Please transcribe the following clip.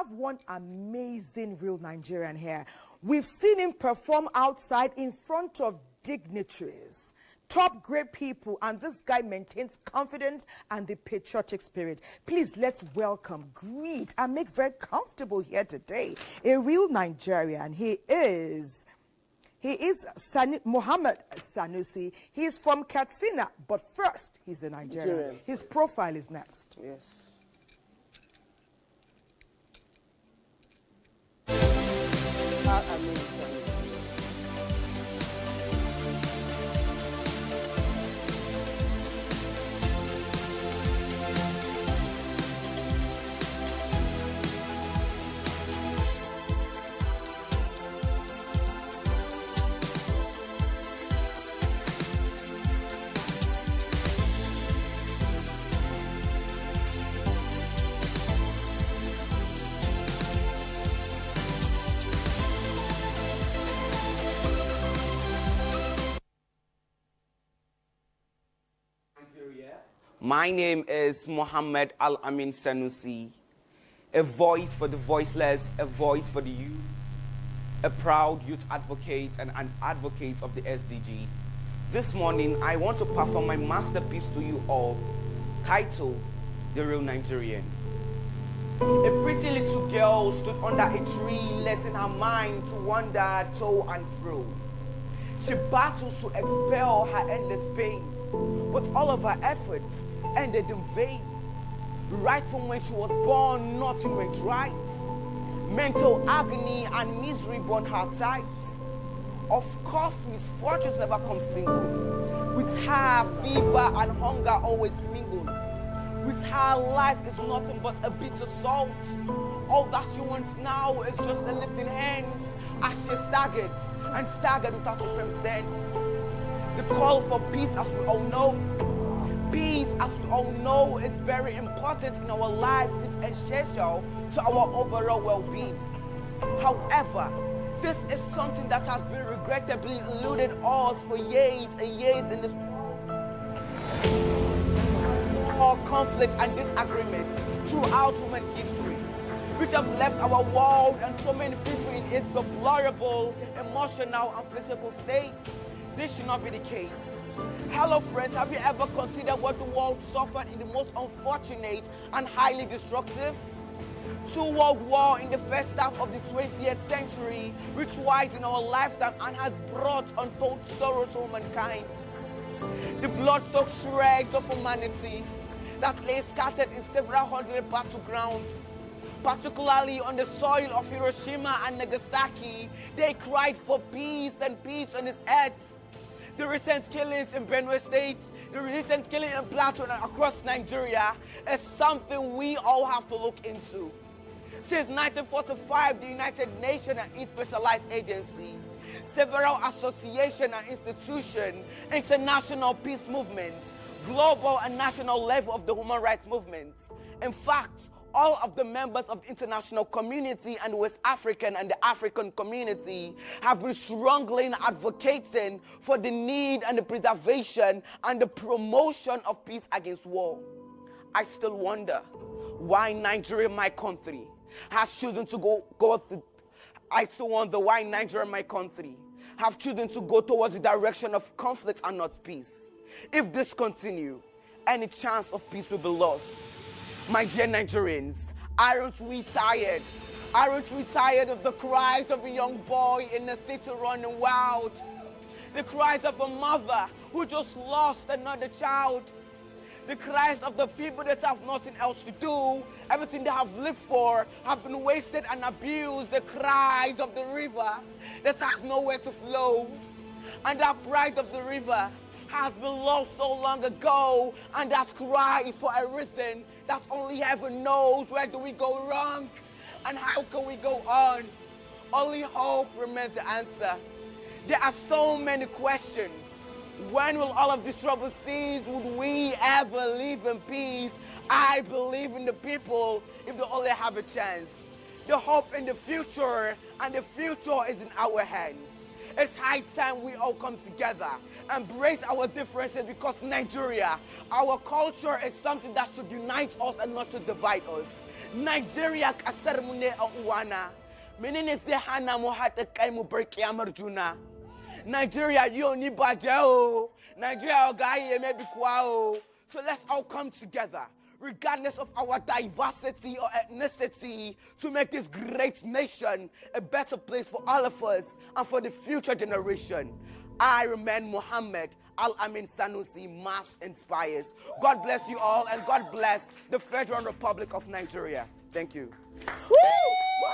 have one amazing real Nigerian here. We've seen him perform outside in front of dignitaries, top great people, and this guy maintains confidence and the patriotic spirit. Please, let's welcome, greet, and make very comfortable here today a real Nigerian. He is Mohammed Sanusi. He is from Katsina, but first, he's a Nigerian. His profile is next. Yes. My name is Mohammed Al-Amin Sanusi, a voice for the voiceless, a voice for the youth, a proud youth advocate and an advocate of the SDG. This morning, I want to perform my masterpiece to you all, titled The Real Nigerian. A pretty little girl stood under a tree, letting her mind to wander to and fro. She battles to expel her endless pain, but all of her efforts ended in vain. Right from when she was born, nothing went right. Mental agony and misery bound her tight. Of course, misfortunes never come single. With her, fever and hunger always mingle. With her, life is nothing but a bitter salt. All that she wants now is just a lifting hands as she staggered without a firm stand. The call for peace, as we all know, is very important in our life. It's essential to our overall well-being. However, this is something that has been regrettably eluded us for years and years in this world. All conflict and disagreement throughout human history, which have left our world and so many people in its deplorable emotional and physical state. This should not be the case. Hello friends, have you ever considered what the world suffered in the most unfortunate and highly destructive? 2 world wars in the first half of the 20th century, which twice in our lifetime and has brought untold sorrow to mankind. The blood-soaked shreds of humanity that lay scattered in several hundred battlegrounds, particularly on the soil of Hiroshima and Nagasaki, they cried for peace and peace on this earth. The recent killings in Benue State, the recent killing in Plateau and across Nigeria is something we all have to look into. Since 1945, the United Nations and its specialized agency, several associations and institutions, international peace movements, global and national level of the human rights movement. In fact, all of the members of the international community and West African and the African community have been strongly advocating for the need and the preservation and the promotion of peace against war. I still wonder why Nigeria, my country, has chosen to why Nigeria, my country, have chosen to go towards the direction of conflict and not peace. If this continues, any chance of peace will be lost. My dear Nigerians, aren't we tired? Aren't we tired of the cries of a young boy in the city running wild? The cries of a mother who just lost another child? The cries of the people that have nothing else to do, everything they have lived for have been wasted and abused. The cries of the river that has nowhere to flow. And that pride of the river has been lost so long ago, and that cry is for a reason that only heaven knows. Where do we go wrong and how can we go on? Only hope remains the answer. There are so many questions. When will all of this trouble cease? Would we ever live in peace? I believe in the people if they only have a chance. The hope in the future, and the future is in our hands. It's high time we all come together, embrace our differences, because Nigeria, our culture is something that should unite us and not to divide us. Nigeria kasar mu ne a uwana. Menene zai hana mu haɗa kai mu bar kiyamar juna? Nigeria yau ni ba o. Nigeria ga yi maybe kwa o. So let's all come together, regardless of our diversity or ethnicity, to make this great nation a better place for all of us and for the future generation. I remain Muhammad Al-Amin Sanusi, Mass Inspires. God bless you all, and God bless the Federal Republic of Nigeria. Thank you. Woo!